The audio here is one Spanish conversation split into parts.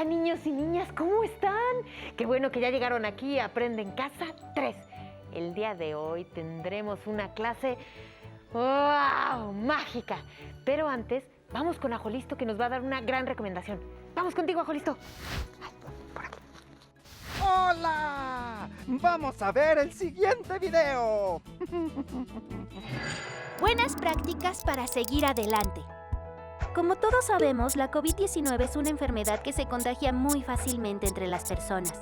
Hola niños y niñas, ¿cómo están? Qué bueno que ya llegaron aquí a Aprende en Casa 3. El día de hoy tendremos una clase ¡wow! Mágica. Pero antes, vamos con Ajolisto que nos va a dar una gran recomendación. Vamos contigo, Ajolisto. Ay, por aquí. ¡Hola! ¡Vamos a ver el siguiente video! Buenas prácticas para seguir adelante. Como todos sabemos, la COVID-19 es una enfermedad que se contagia muy fácilmente entre las personas.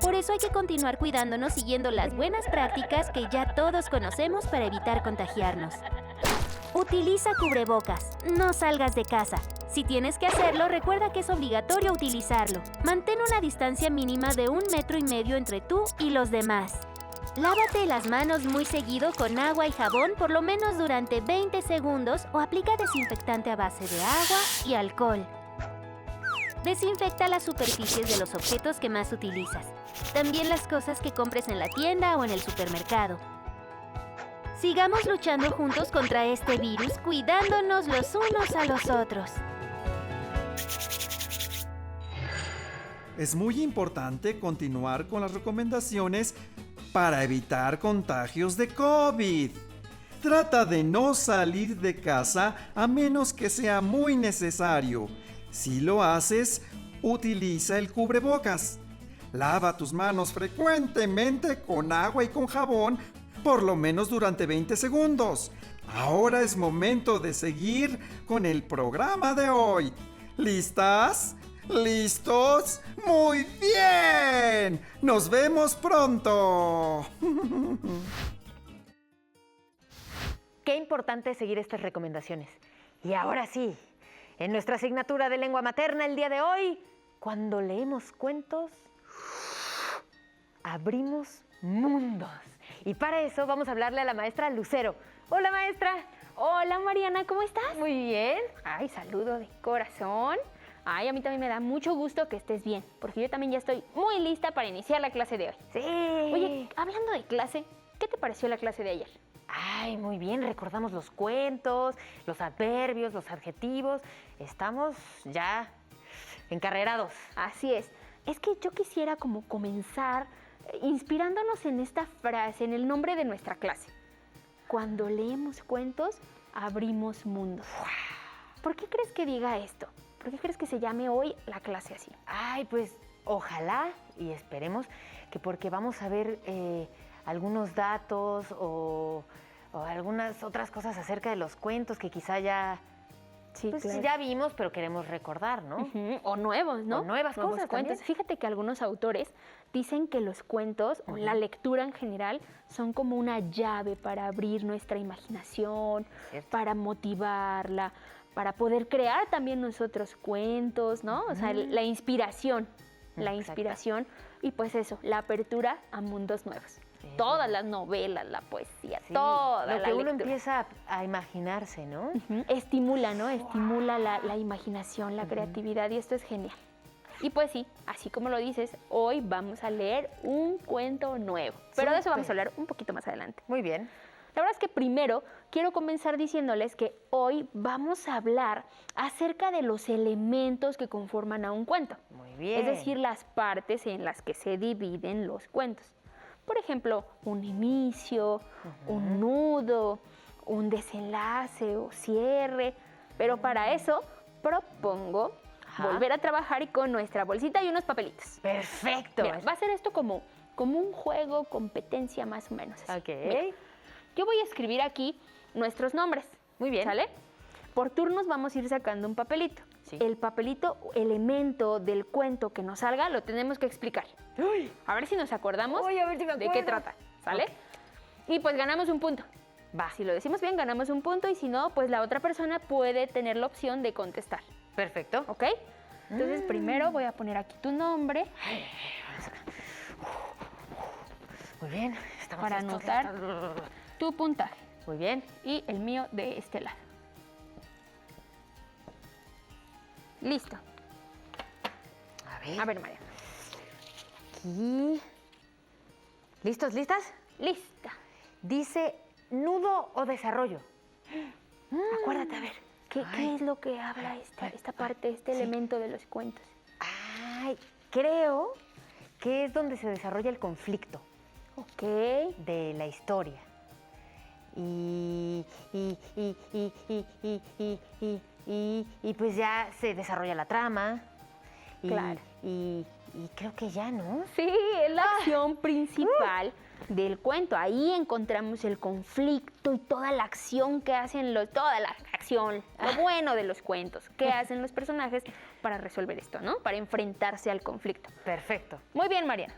Por eso hay que continuar cuidándonos siguiendo las buenas prácticas que ya todos conocemos para evitar contagiarnos. Utiliza cubrebocas. No salgas de casa. Si tienes que hacerlo, recuerda que es obligatorio utilizarlo. Mantén una distancia mínima de 1,5 metros entre tú y los demás. Lávate las manos muy seguido con agua y jabón por lo menos durante 20 segundos o aplica desinfectante a base de agua y alcohol. Desinfecta las superficies de los objetos que más utilizas. También las cosas que compres en la tienda o en el supermercado. Sigamos luchando juntos contra este virus, cuidándonos los unos a los otros. Es muy importante continuar con las recomendaciones para evitar contagios de COVID. Trata de no salir de casa a menos que sea muy necesario. Si lo haces, utiliza el cubrebocas. Lava tus manos frecuentemente con agua y con jabón, por lo menos durante 20 segundos. Ahora es momento de seguir con el programa de hoy. ¿Listas? ¿Listos? ¡Muy bien! ¡Nos vemos pronto! Qué importante es seguir estas recomendaciones. Y ahora sí, en nuestra asignatura de lengua materna el día de hoy, cuando leemos cuentos, abrimos mundos. Y para eso vamos a hablarle a la maestra Lucero. Hola, maestra. Hola, Mariana, ¿cómo estás? Muy bien. Ay, saludo de corazón. Ay, a mí también me da mucho gusto que estés bien, porque yo también ya estoy muy lista para iniciar la clase de hoy. Sí. Oye, hablando de clase, ¿qué te pareció la clase de ayer? Ay, muy bien, recordamos los cuentos, los adverbios, los adjetivos. Estamos ya encarrerados. Así es. Es que yo quisiera como comenzar inspirándonos en esta frase, en el nombre de nuestra clase. Cuando leemos cuentos, abrimos mundos. ¿Por qué crees que diga esto? ¿Por qué crees que se llame hoy la clase así? Ay, pues ojalá y esperemos que porque vamos a ver algunos datos o algunas otras cosas acerca de los cuentos que quizá ya, Sí, pues, claro. ya vimos, pero queremos recordar, ¿no? O nuevos, ¿no? O nuevas Nuevos cosas cuentos. también. Fíjate que algunos autores dicen que los cuentos o la lectura en general son como una llave para abrir nuestra imaginación, Cierto. para motivarla, para poder crear también nosotros cuentos, ¿no? O sea, la inspiración, y pues eso, la apertura a mundos nuevos. Sí. Todas las novelas, la poesía, Sí, toda lo la que uno lectura. empieza a imaginarse, ¿no? Estimula, ¿no? Estimula la imaginación, la creatividad y esto es genial. Y pues sí, así como lo dices, hoy vamos a leer un cuento nuevo. Pero de eso vamos a hablar un poquito más adelante. Muy bien. La verdad es que primero quiero comenzar diciéndoles que hoy vamos a hablar acerca de los elementos que conforman a un cuento. Muy bien. Es decir, las partes en las que se dividen los cuentos. Por ejemplo, un inicio, un nudo, un desenlace o cierre. Pero para eso propongo volver a trabajar y con nuestra bolsita y unos papelitos. Perfecto. Mira, va a ser esto como un juego, competencia más o menos. así. Ok. Mira, yo voy a escribir aquí nuestros nombres. Muy bien. ¿Sale? Por turnos vamos a ir sacando un papelito. Sí. El papelito, elemento del cuento que nos salga, lo tenemos que explicar. Uy. A ver si nos acordamos Uy, a ver si me de qué acuerdo. trata. ¿Sale? Ok. Y pues ganamos un punto. Va. Si lo decimos bien, ganamos un punto y si no, pues la otra persona puede tener la opción de contestar. Perfecto. ¿Ok? Entonces primero voy a poner aquí tu nombre Muy bien. Estamos para listos. anotar tu puntaje Muy bien. y el mío de este lado. Listo. A ver, María. Aquí. ¿Listos, listas? Lista. Dice nudo o desarrollo. Acuérdate, a ver, ¿qué es lo que habla esta parte, este elemento de los cuentos? Ay, creo que es donde se desarrolla el conflicto Ok. de la historia. Y pues ya se desarrolla la trama. Claro. Y creo que ya, ¿no? Sí, es la acción principal del cuento. Ahí encontramos el conflicto y toda la acción que hacen toda la acción, lo bueno de los cuentos, que hacen los personajes para resolver esto, ¿no? Para enfrentarse al conflicto. Perfecto. Muy bien, Mariana.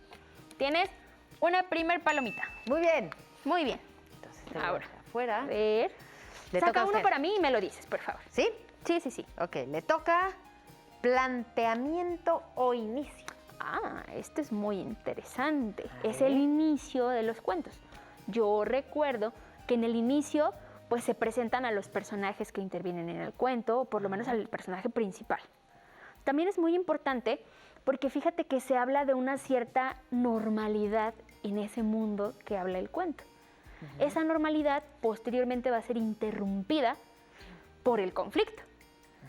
Tienes una primer palomita. Muy bien. Muy bien. Entonces, te Ahora, voy afuera. A ver. Le toca Saca a uno usted. para mí y me lo dices, por favor. ¿Sí? Sí, sí, sí. Ok, le toca planteamiento o inicio. Ah, esto es muy interesante. A Es ver. el inicio de los cuentos. Yo recuerdo que en el inicio pues se presentan a los personajes que intervienen en el cuento, o por lo menos al personaje principal. También es muy importante porque fíjate que se habla de una cierta normalidad en ese mundo que habla el cuento. Esa normalidad posteriormente va a ser interrumpida por el conflicto.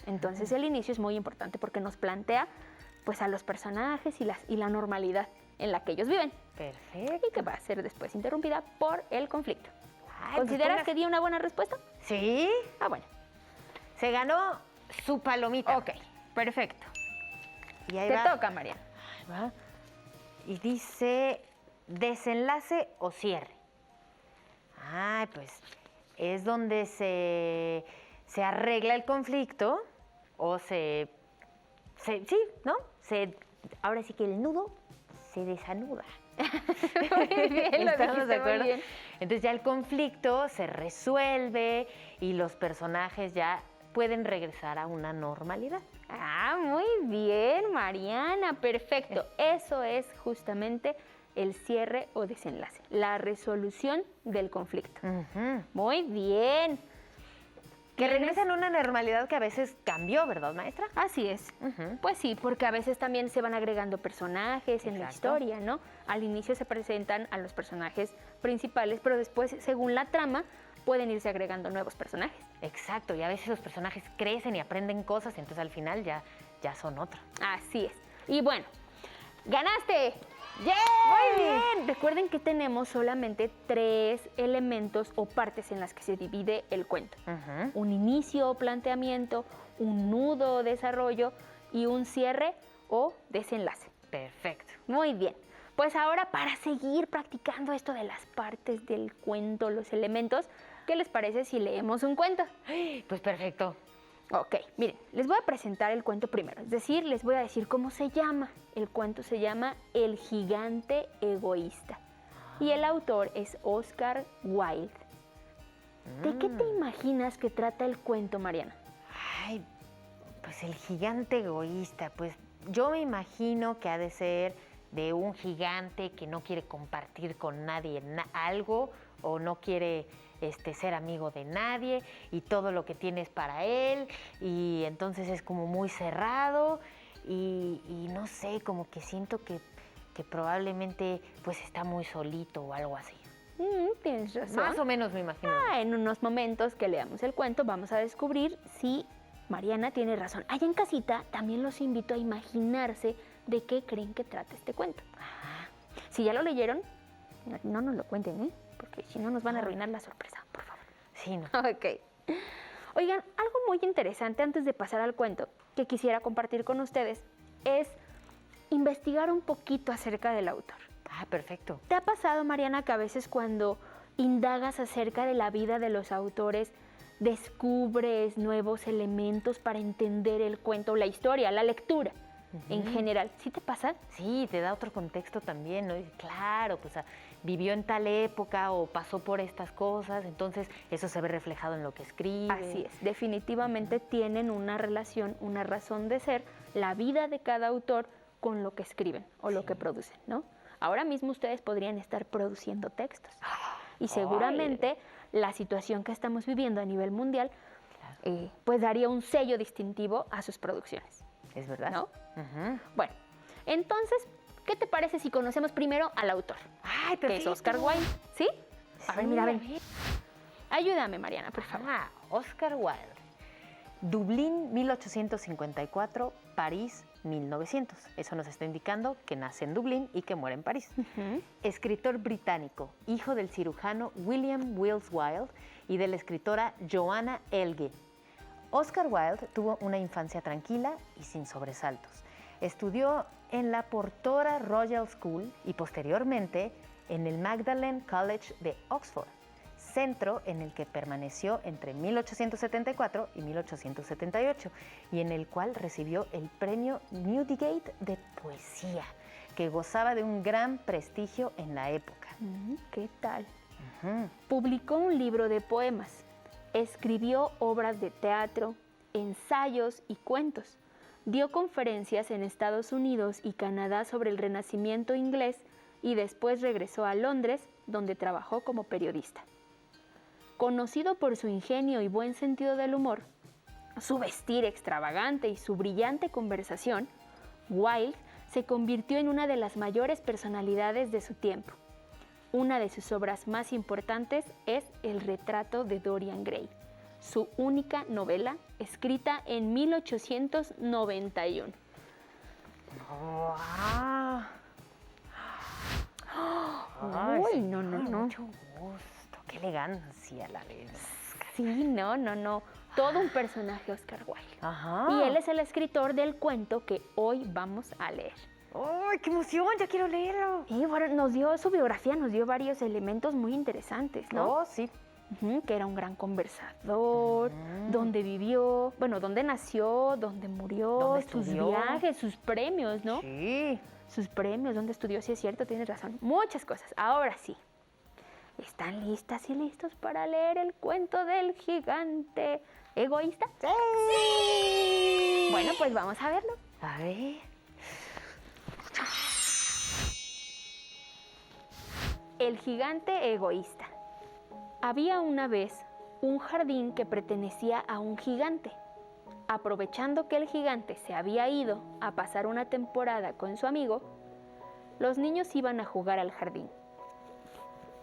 Entonces el inicio es muy importante porque nos plantea pues a los personajes y la normalidad en la que ellos viven Perfecto. y que va a ser después interrumpida por el conflicto. Ay, ¿Consideras pues que di una buena respuesta? Sí. Ah, bueno. Se ganó su palomita. Ok, perfecto. Y ahí Te va. toca, Mariana. Ahí va. Y dice desenlace o cierre. Ay, pues es donde se arregla el conflicto o sí, ¿no? Ahora sí que el nudo se desanuda. Muy bien, lo ¿Estamos de dijiste muy acuerdo? bien. Entonces ya el conflicto se resuelve y los personajes ya pueden regresar a una normalidad. Ah, muy bien, Mariana, perfecto. Eso es justamente el cierre o desenlace, la resolución del conflicto. Muy bien. Que ¿Tienes? regresan a una normalidad que a veces cambió, ¿verdad, maestra? Así es. Ujú. Pues sí, porque a veces también se van agregando personajes en la Exacto. historia, ¿no? Al inicio se presentan a los personajes principales, pero después, según la trama, pueden irse agregando nuevos personajes. Exacto, y a veces los personajes crecen y aprenden cosas, entonces al final ya son otro. Así es. Y bueno, ¡ganaste! ¡Yay! Muy bien. Recuerden que tenemos solamente 3 elementos o partes en las que se divide el cuento. Ujú. Un inicio o planteamiento, un nudo o desarrollo y un cierre o desenlace. Perfecto. Muy bien. Pues ahora para seguir practicando esto de las partes del cuento, los elementos, ¿qué les parece si leemos un cuento? Pues perfecto. Ok, miren, les voy a presentar el cuento primero, es decir, les voy a decir cómo se llama. El cuento se llama El gigante egoísta y el autor es Oscar Wilde. ¿De qué te imaginas que trata el cuento, Mariana? Ay, pues el gigante egoísta, pues yo me imagino que ha de ser de un gigante que no quiere compartir con nadie algo o no quiere ser amigo de nadie y todo lo que tiene es para él y entonces es como muy cerrado y no sé, como que siento que probablemente pues está muy solito o algo así. Tienes razón. Más o menos me imagino. En unos momentos que leamos el cuento vamos a descubrir si Mariana tiene razón. Allá en casita también los invito a imaginarse de qué creen que trata este cuento. Si ya lo leyeron, no nos lo cuenten, ¿eh? Porque si no nos van a arruinar la sorpresa, por favor. Sí, no. Ok. Oigan, algo muy interesante antes de pasar al cuento que quisiera compartir con ustedes es investigar un poquito acerca del autor. Ah, perfecto. ¿Te ha pasado, Mariana, que a veces cuando indagas acerca de la vida de los autores, descubres nuevos elementos para entender el cuento, la historia, la lectura en general? ¿Sí te pasa? Sí, te da otro contexto también, ¿no? Y claro, pues vivió en tal época o pasó por estas cosas, entonces eso se ve reflejado en lo que escribe. Así es, definitivamente tienen una relación, una razón de ser, la vida de cada autor con lo que escriben o lo que producen, ¿no? Ahora mismo ustedes podrían estar produciendo textos y seguramente la situación que estamos viviendo a nivel mundial pues daría un sello distintivo a sus producciones. Es verdad. ¿No? Ujú. Bueno, entonces, ¿qué te parece si conocemos primero al autor? Ay, Que es perfecto. Oscar Wilde, ¿sí? A ver, mira, ven. ver. Ayúdame, Mariana, por favor. Oscar Wilde. Dublín, 1854, París, 1900. Eso nos está indicando que nace en Dublín y que muere en París. Escritor británico, hijo del cirujano William Wills Wilde y de la escritora Joanna Elge. Oscar Wilde tuvo una infancia tranquila y sin sobresaltos. Estudió en la Portora Royal School y posteriormente en el Magdalen College de Oxford, centro en el que permaneció entre 1874 y 1878 y en el cual recibió el premio Newdigate de poesía, que gozaba de un gran prestigio en la época. ¿Qué tal? Publicó un libro de poemas, escribió obras de teatro, ensayos y cuentos. Dio conferencias en Estados Unidos y Canadá sobre el Renacimiento inglés y después regresó a Londres, donde trabajó como periodista. Conocido por su ingenio y buen sentido del humor, su vestir extravagante y su brillante conversación, Wilde se convirtió en una de las mayores personalidades de su tiempo. Una de sus obras más importantes es El retrato de Dorian Gray, su única novela escrita en 1891. ¡Wow! Uy, no. Mucho gusto, qué elegancia la lees. Sí, no. Todo un personaje, Oscar Wilde. Ajá. Y él es el escritor del cuento que hoy vamos a leer. ¡Ay, qué emoción! Ya quiero leerlo. Y bueno, nos dio su biografía, nos dio varios elementos muy interesantes, ¿no? Oh, sí. Que era un gran conversador, dónde vivió, bueno, dónde nació, dónde murió, ¿Dónde sus estudió? viajes, sus premios, ¿no? Sí. Sus premios, dónde estudió, sí es cierto, tienes razón. Muchas cosas. Ahora sí. ¿Están listas y listos para leer el cuento del gigante egoísta? ¡Sí! Bueno, pues vamos a verlo. A ver. El gigante egoísta. Había una vez un jardín que pertenecía a un gigante. Aprovechando que el gigante se había ido a pasar una temporada con su amigo, los niños iban a jugar al jardín.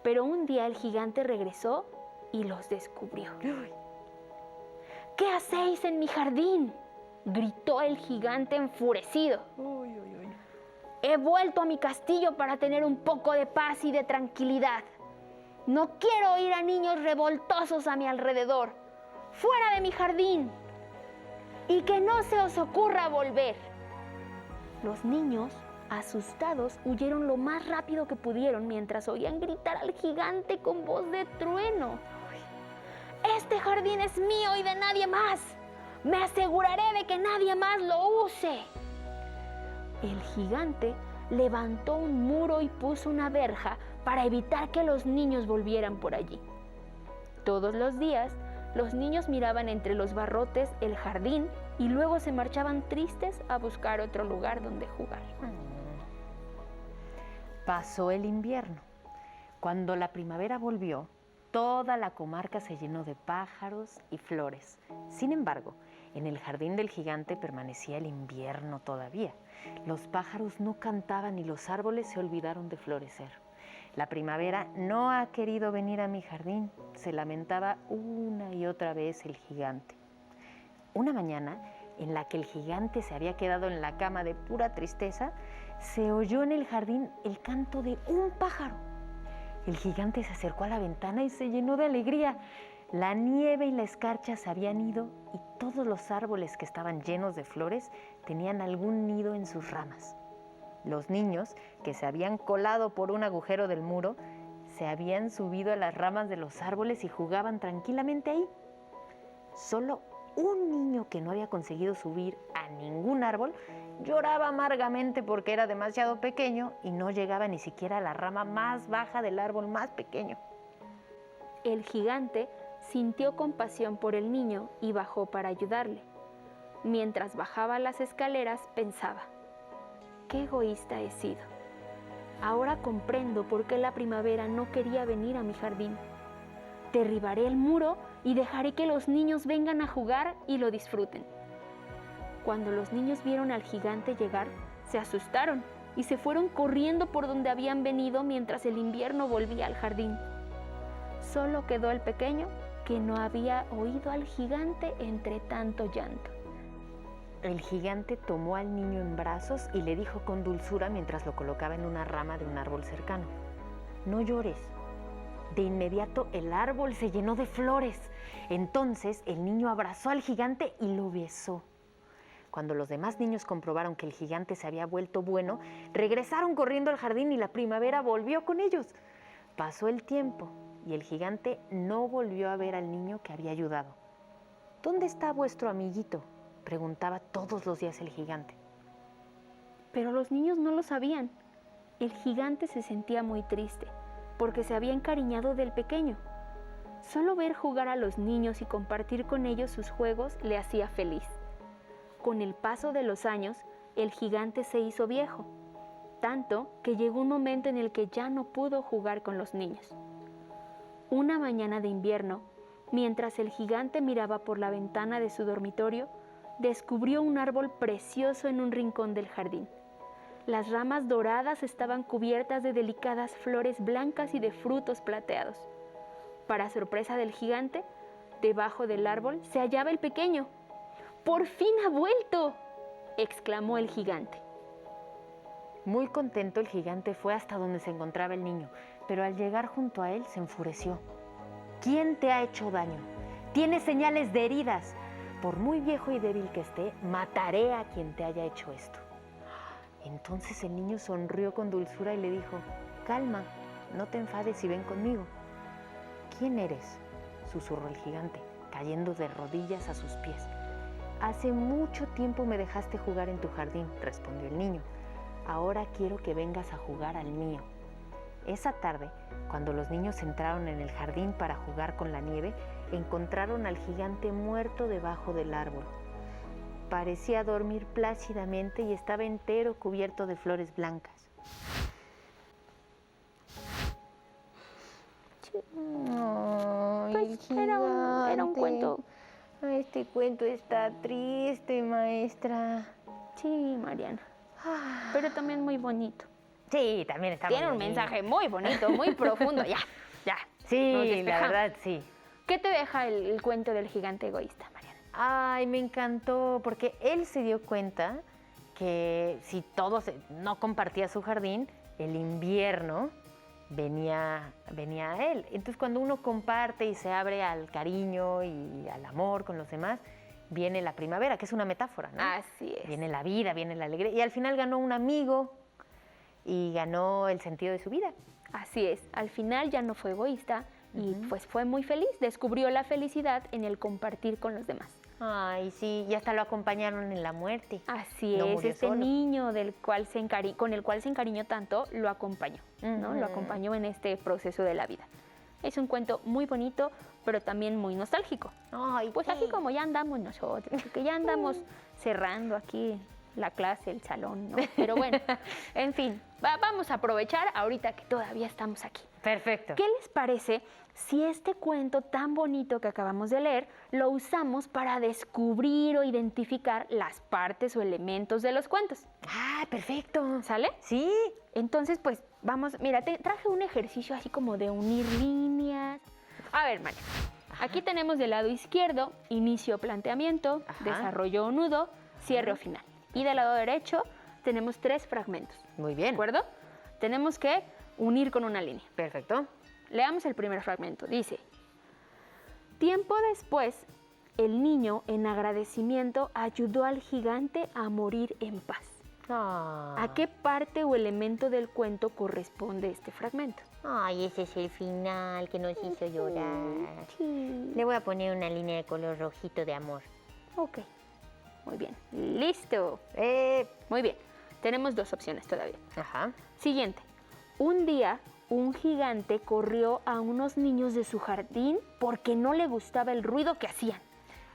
Pero un día el gigante regresó y los descubrió. ¿Qué hacéis en mi jardín?, gritó el gigante enfurecido. He vuelto a mi castillo para tener un poco de paz y de tranquilidad. No quiero oír a niños revoltosos a mi alrededor. ¡Fuera de mi jardín! Y que no se os ocurra volver. Los niños, asustados, huyeron lo más rápido que pudieron mientras oían gritar al gigante con voz de trueno. Este jardín es mío y de nadie más. Me aseguraré de que nadie más lo use. El gigante levantó un muro y puso una verja para evitar que los niños volvieran por allí. Todos los días, los niños miraban entre los barrotes el jardín y luego se marchaban tristes a buscar otro lugar donde jugar. Pasó el invierno. Cuando la primavera volvió, toda la comarca se llenó de pájaros y flores. Sin embargo, en el jardín del gigante permanecía el invierno todavía. Los pájaros no cantaban y los árboles se olvidaron de florecer. La primavera no ha querido venir a mi jardín, se lamentaba una y otra vez el gigante. Una mañana, en la que el gigante se había quedado en la cama de pura tristeza, se oyó en el jardín el canto de un pájaro. El gigante se acercó a la ventana y se llenó de alegría. La nieve y la escarcha se habían ido y todos los árboles que estaban llenos de flores tenían algún nido en sus ramas. Los niños, que se habían colado por un agujero del muro, se habían subido a las ramas de los árboles y jugaban tranquilamente ahí. Solo un niño que no había conseguido subir a ningún árbol lloraba amargamente porque era demasiado pequeño y no llegaba ni siquiera a la rama más baja del árbol más pequeño. El gigante sintió compasión por el niño y bajó para ayudarle. Mientras bajaba las escaleras pensaba: qué egoísta he sido. Ahora comprendo por qué la primavera no quería venir a mi jardín. Derribaré el muro y dejaré que los niños vengan a jugar y lo disfruten. Cuando los niños vieron al gigante llegar, se asustaron y se fueron corriendo por donde habían venido mientras el invierno volvía al jardín. Solo quedó el pequeño, que no había oído al gigante entre tanto llanto. el gigante tomó al niño en brazos y le dijo con dulzura mientras lo colocaba en una rama de un árbol cercano: no llores. De inmediato el árbol se llenó de flores. Entonces el niño abrazó al gigante y lo besó. Cuando los demás niños comprobaron que el gigante se había vuelto bueno, regresaron corriendo al jardín y la primavera volvió con ellos. Pasó el tiempo y el gigante no volvió a ver al niño que había ayudado. ¿Dónde está vuestro amiguito?, preguntaba todos los días el gigante. Pero los niños no lo sabían. El gigante se sentía muy triste porque se había encariñado del pequeño. Solo ver jugar a los niños y compartir con ellos sus juegos le hacía feliz. Con el paso de los años, el gigante se hizo viejo, tanto que llegó un momento en el que ya no pudo jugar con los niños. Una mañana de invierno, mientras el gigante miraba por la ventana de su dormitorio, descubrió un árbol precioso en un rincón del jardín. Las ramas doradas estaban cubiertas de delicadas flores blancas y de frutos plateados. Para sorpresa del gigante, debajo del árbol se hallaba el pequeño. ¡Por fin ha vuelto!, exclamó el gigante. Muy contento, el gigante fue hasta donde se encontraba el niño, pero al llegar junto a él se enfureció. ¿Quién te ha hecho daño? Tienes señales de heridas. Por muy viejo y débil que esté, mataré a quien te haya hecho esto. Entonces el niño sonrió con dulzura y le dijo: calma, no te enfades y ven conmigo. ¿Quién eres?, susurró el gigante, cayendo de rodillas a sus pies. Hace mucho tiempo me dejaste jugar en tu jardín, respondió el niño. Ahora quiero que vengas a jugar al mío. Esa tarde, cuando los niños entraron en el jardín para jugar con la nieve, encontraron al gigante muerto debajo del árbol. Parecía dormir plácidamente y estaba entero cubierto de flores blancas. Pues era un cuento. Este cuento está triste, maestra. Sí, Mariana. Pero también muy bonito. Sí, también está Tiene muy un bonito. mensaje muy bonito, muy profundo. Ya. Nos Sí, la despejamos. verdad, sí. ¿Qué te deja el cuento del gigante egoísta, Mariana? Ay, me encantó, porque él se dio cuenta que si no compartía su jardín, el invierno venía a él. Entonces, cuando uno comparte y se abre al cariño y al amor con los demás, viene la primavera, que es una metáfora, ¿no? Así es. Viene la vida, viene la alegría. Y al final ganó un amigo y ganó el sentido de su vida. Así es. Al final ya no fue egoísta y pues fue muy feliz. Descubrió la felicidad en el compartir con los demás. Ay, sí, y hasta lo acompañaron en la muerte. Así No es, murió este solo. niño con el cual se encariñó tanto, lo acompañó, ¿no? Lo acompañó en este proceso de la vida. Es un cuento muy bonito, pero también muy nostálgico. Ay, Pues sí. así como ya andamos nosotros, que ya andamos cerrando aquí la clase, el salón, ¿no? Pero bueno, en fin, vamos a aprovechar ahorita que todavía estamos aquí. Perfecto. ¿Qué les parece si este cuento tan bonito que acabamos de leer lo usamos para descubrir o identificar las partes o elementos de los cuentos? Ah, perfecto. ¿Sale? Sí. Entonces, pues vamos, mira, te traje un ejercicio así como de unir líneas. A ver, María, aquí tenemos del lado izquierdo inicio, planteamiento, Ajá. desarrollo o nudo, cierre o final. Y del lado derecho tenemos 3 fragmentos. Muy ¿De bien. acuerdo? Tenemos que unir con una línea. Perfecto. Leamos el primer fragmento. Dice: tiempo después, el niño, en agradecimiento, ayudó al gigante a morir en paz. ¿A qué parte o elemento del cuento corresponde este fragmento? Ay, ese es el final que nos hizo llorar. Sí. Le voy a poner una línea de color rojito de amor. Ok. Muy bien. Listo. Muy bien. Tenemos 2 opciones todavía. Ajá. Siguiente. Un día, un gigante corrió a unos niños de su jardín porque no le gustaba el ruido que hacían.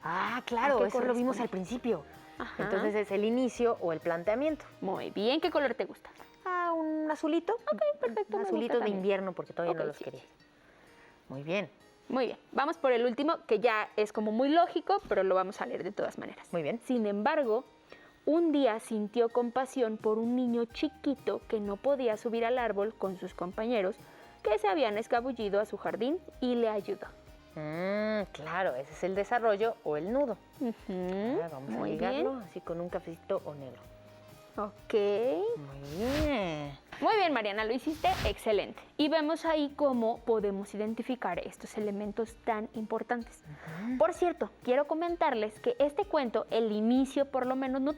Ah, ¿A claro, qué eso lo vimos corresponde? al principio. Ajá. Entonces es el inicio o el planteamiento. Muy bien. ¿Qué color te gusta? Ah, un azulito. Ok, perfecto. Un me azulito gusta de también. invierno porque todavía Ok, no los sí. quería. Muy bien, Muy bien. Vamos por el último, que ya es como muy lógico, pero lo vamos a leer de todas maneras. muy bien. Sin embargo, un día sintió compasión por un niño chiquito que no podía subir al árbol con sus compañeros que se habían escabullido a su jardín y le ayudó. Claro, ese es el desarrollo o el nudo. Ujú, Vamos muy a ligarlo bien. así con un cafecito o negro. Ok. Muy bien. Muy bien, Mariana, lo hiciste excelente. Y vemos ahí cómo podemos identificar estos elementos tan importantes. Por cierto, quiero comentarles que este cuento, el inicio por lo menos, no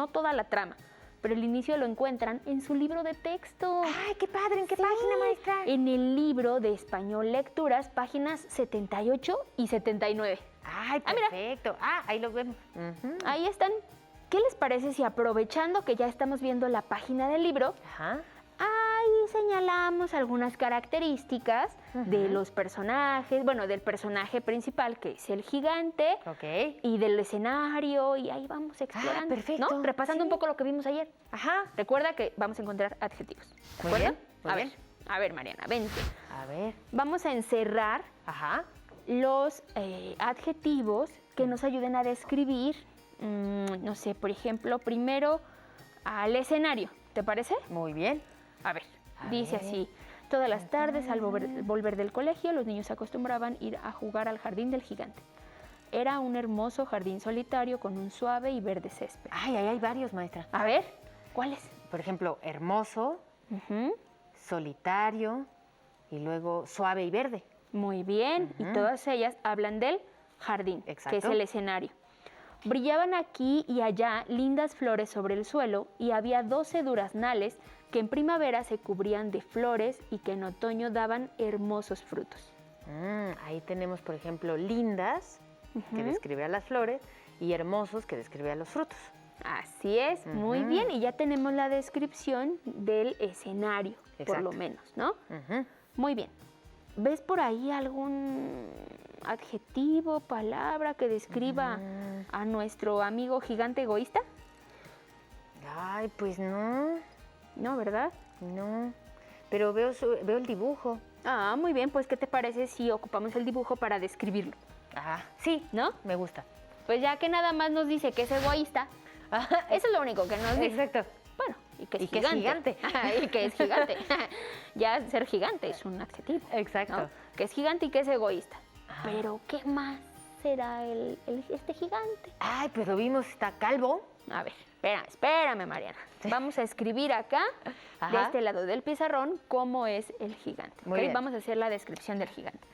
toda la trama, pero el inicio lo encuentran en su libro de texto. ¡Ay, qué padre! ¿En qué Sí, página, maestra? En el libro de Español Lecturas, páginas 78 y 79. ¡Ay, mira. perfecto! Ahí lo vemos. Ujú. Ahí están. ¿Qué les parece si aprovechando que ya estamos viendo la página del libro, Ajá. ahí señalamos algunas características de los personajes, bueno, del personaje principal que es el gigante Ok. y del escenario y ahí vamos explorando, perfecto, ¿no? Repasando un sí. poco lo que vimos ayer. Ajá. Recuerda que vamos a encontrar adjetivos. ¿De Muy acuerdo? bien, muy A bien. ver, a ver, Mariana, vente. A ver. Vamos a encerrar Ajá. los adjetivos que nos ayuden a describir, no sé, por ejemplo, primero al escenario, ¿te parece? Muy bien. A ver, A dice ver. así, todas las tardes al volver del colegio los niños acostumbraban ir a jugar al jardín del gigante. Era un hermoso jardín solitario con un suave y verde césped. Ay, ahí hay varios, maestra. A ver, ¿cuáles? Por ejemplo, hermoso, Ujú, solitario y luego suave y verde. muy bien, y todas ellas hablan del jardín, que es Exacto. el escenario. Brillaban aquí y allá lindas flores sobre el suelo y había 12 duraznales que en primavera se cubrían de flores y que en otoño daban hermosos frutos. Ahí tenemos, por ejemplo, lindas, que describe a las flores, y hermosos, que describe a los frutos. Así es, muy bien, y ya tenemos la descripción del escenario, por lo Exacto. menos, ¿no? Ujú. Muy bien. ¿Ves por ahí algún adjetivo, palabra que describa a nuestro amigo gigante egoísta? Ay, pues no, No, ¿verdad? no. Pero veo el dibujo. Ah, muy bien, pues ¿qué te parece si ocupamos el dibujo para describirlo? Ajá. Sí, ¿No? me gusta. Pues ya que nada más nos dice que es egoísta, eso es lo único que nos dice. Exacto. Bueno, y que es Y que es gigante. Y que es gigante. Ya ser gigante es un adjetivo. Exacto. ¿no? Que es gigante y que es egoísta. Pero ¿qué más será este gigante? Ay, pues lo vimos, está calvo. A ver, espérame, Mariana. Vamos a escribir acá, de Ajá. este lado del pizarrón, cómo es el gigante. Muy ¿ok? bien. Vamos a hacer la descripción del gigante.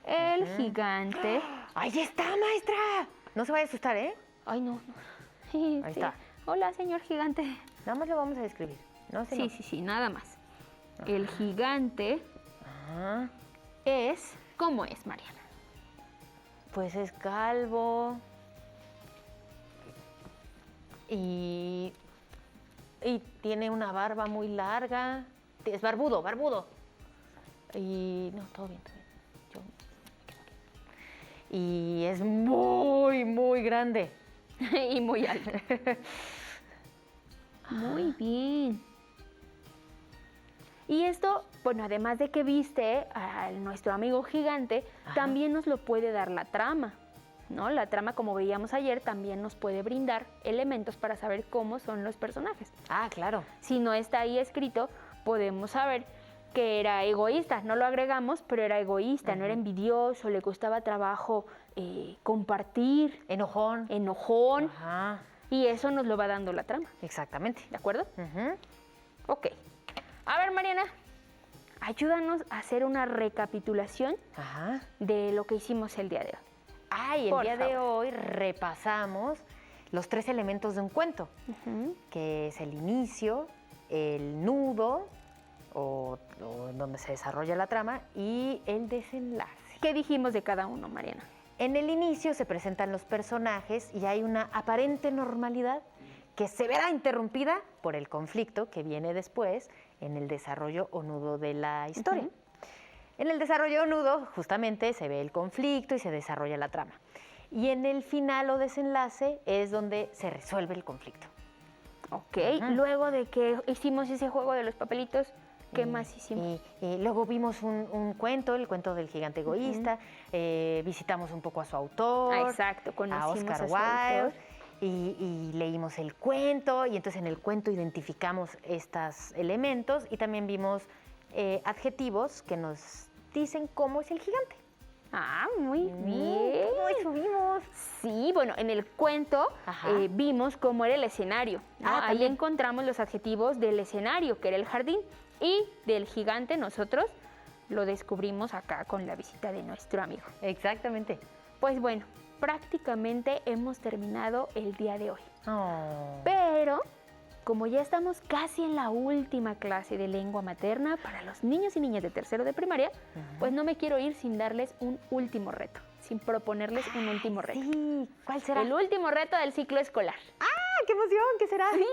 El gigante... ¡Ahí está, maestra! No se vaya a asustar, ¿eh? Ay, no. Sí, Ahí sí. está. Hola, señor gigante. Nada más lo vamos a describir. No sé. Sí, nada más. El gigante Ajá. es... ¿Cómo es, Mariana? Pues es calvo. Y tiene una barba muy larga. Es barbudo. Y no, todo bien. Yo me quedo aquí. Y es muy, muy grande. Y muy alto. Muy bien. Y esto, bueno, además de que viste a nuestro amigo gigante, también nos lo puede dar la trama, ¿no? La trama, como veíamos ayer, también nos puede brindar elementos para saber cómo son los personajes. Ah, claro. Si no está ahí escrito, podemos saber que era egoísta, no lo agregamos, pero era egoísta, no era envidioso, le costaba trabajo compartir, Enojón. enojón, Ajá. y eso nos lo va dando la trama, Exactamente. ¿de acuerdo? Ujú. Ok. A ver, Mariana, ayúdanos a hacer una recapitulación Ajá. de lo que hicimos el día de hoy. Ay, el Por día de favor. hoy repasamos los 3 elementos de un cuento, que es el inicio, el nudo, o donde se desarrolla la trama, y el desenlace. ¿Qué dijimos de cada uno, Mariana? En el inicio se presentan los personajes y hay una aparente normalidad que se verá interrumpida por el conflicto que viene después en el desarrollo o nudo de la historia. En el desarrollo o nudo justamente se ve el conflicto y se desarrolla la trama. Y en el final o desenlace es donde se resuelve el conflicto. Ok, luego de que hicimos ese juego de los papelitos, ¿qué más hicimos? Y luego vimos un cuento, el cuento del gigante egoísta, visitamos un poco a su autor, Exacto, a conocimos Oscar a su Wilde, autor. y leímos el cuento, y entonces en el cuento identificamos estos elementos y también vimos adjetivos que nos dicen cómo es el gigante. Ah, muy bien. Hoy subimos. Sí, bueno, en el cuento Ajá. vimos cómo era el escenario, ¿no? Ah, Ahí también. encontramos los adjetivos del escenario, que era el jardín, y del gigante nosotros lo descubrimos acá con la visita de nuestro amigo. Exactamente. Pues bueno, prácticamente hemos terminado el día de hoy. Oh. Pero, como ya estamos casi en la última clase de lengua materna para los niños y niñas de tercero de primaria, pues no me quiero ir sin darles un último reto, sin proponerles un último reto. Sí, ¿cuál será? El último reto del ciclo escolar. ¡Ah, qué emoción! ¿Qué será? Sí,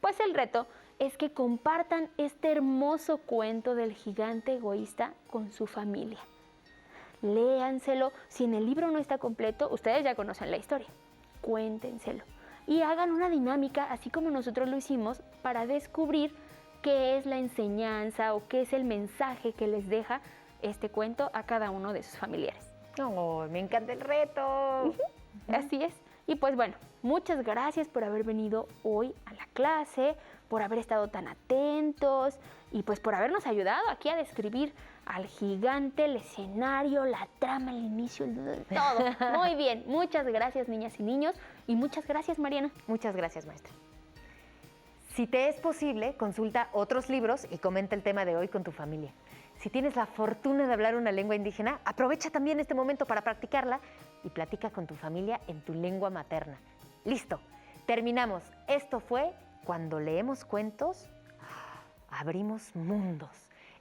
pues el reto es que compartan este hermoso cuento del gigante egoísta con su familia. Léanselo. Si en el libro no está completo, ustedes ya conocen la historia. Cuéntenselo. Y hagan una dinámica, así como nosotros lo hicimos, para descubrir qué es la enseñanza o qué es el mensaje que les deja este cuento a cada uno de sus familiares. Oh, me encanta el reto. Así es. Y pues bueno, muchas gracias por haber venido hoy a la clase, por haber estado tan atentos y pues por habernos ayudado aquí a describir al gigante, el escenario, la trama, el inicio, todo. Muy bien. Muchas gracias, niñas y niños. Y muchas gracias, Mariana. Muchas gracias, maestra. Si te es posible, consulta otros libros y comenta el tema de hoy con tu familia. Si tienes la fortuna de hablar una lengua indígena, aprovecha también este momento para practicarla y platica con tu familia en tu lengua materna. Listo, terminamos. Esto fue Cuando leemos cuentos, abrimos mundos,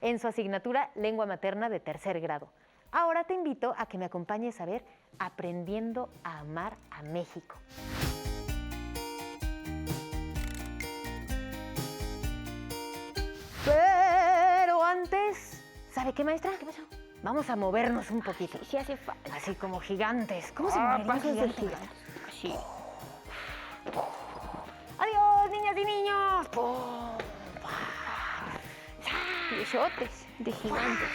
en su asignatura Lengua Materna de tercer grado. Ahora te invito a que me acompañes a ver Aprendiendo a Amar a México. Pero antes, ¿sabe qué, maestra? ¿Qué pasó? Vamos a movernos un poquito. Sí hace falta. Así como gigantes. ¿Cómo se movería un pasos de gigante? gigante. Sí. ¡Adiós, niñas y niños! Piezotes de gigantes.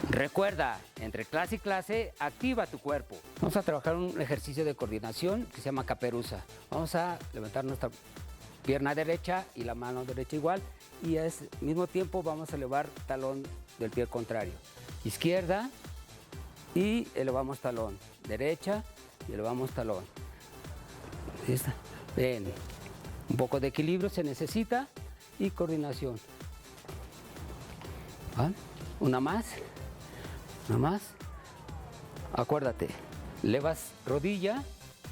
Recuerda, entre clase y clase, activa tu cuerpo. Vamos a trabajar un ejercicio de coordinación que se llama caperuza. Vamos a levantar nuestra pierna derecha y la mano derecha igual y al mismo tiempo vamos a elevar talón del pie contrario. Izquierda y elevamos talón. Derecha y elevamos talón. ¿Listo? Bien. Un poco de equilibrio se necesita y coordinación. ¿Vale? Una más. Una más. Acuérdate, elevas rodilla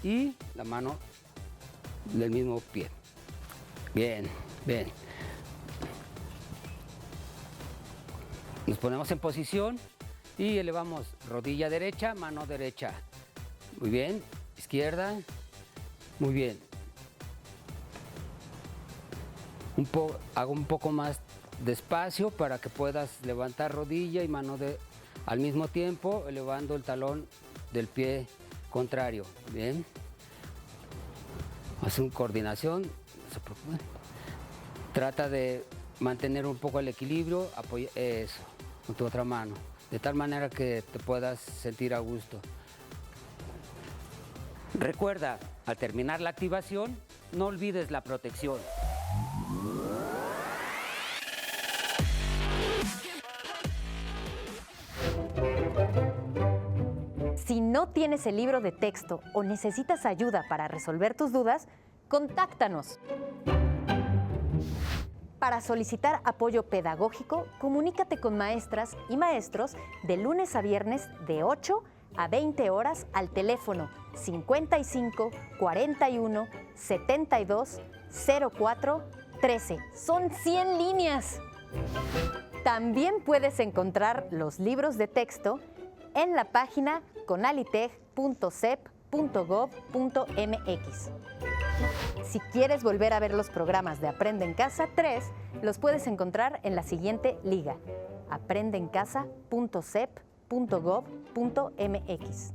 y la mano del mismo pie. Bien, bien. Nos ponemos en posición y elevamos rodilla derecha, mano derecha. Muy bien, izquierda. Muy bien. Hago un poco más despacio para que puedas levantar rodilla y mano al mismo tiempo, elevando el talón del pie contrario. Bien. Haz una coordinación. No se preocupen. Trata de mantener un poco el equilibrio. Apoya eso con tu otra mano. De tal manera que te puedas sentir a gusto. Recuerda, al terminar la activación, no olvides la protección. Si no tienes el libro de texto o necesitas ayuda para resolver tus dudas, contáctanos. Para solicitar apoyo pedagógico, comunícate con maestras y maestros de lunes a viernes de 8 a 20 horas al teléfono 55 41 72 04 13. Son 100 líneas. También puedes encontrar los libros de texto en la página conaliteg.cep.gov.mx. Si quieres volver a ver los programas de Aprende en Casa 3, los puedes encontrar en la siguiente liga: aprendeencasa.cep.gov.mx.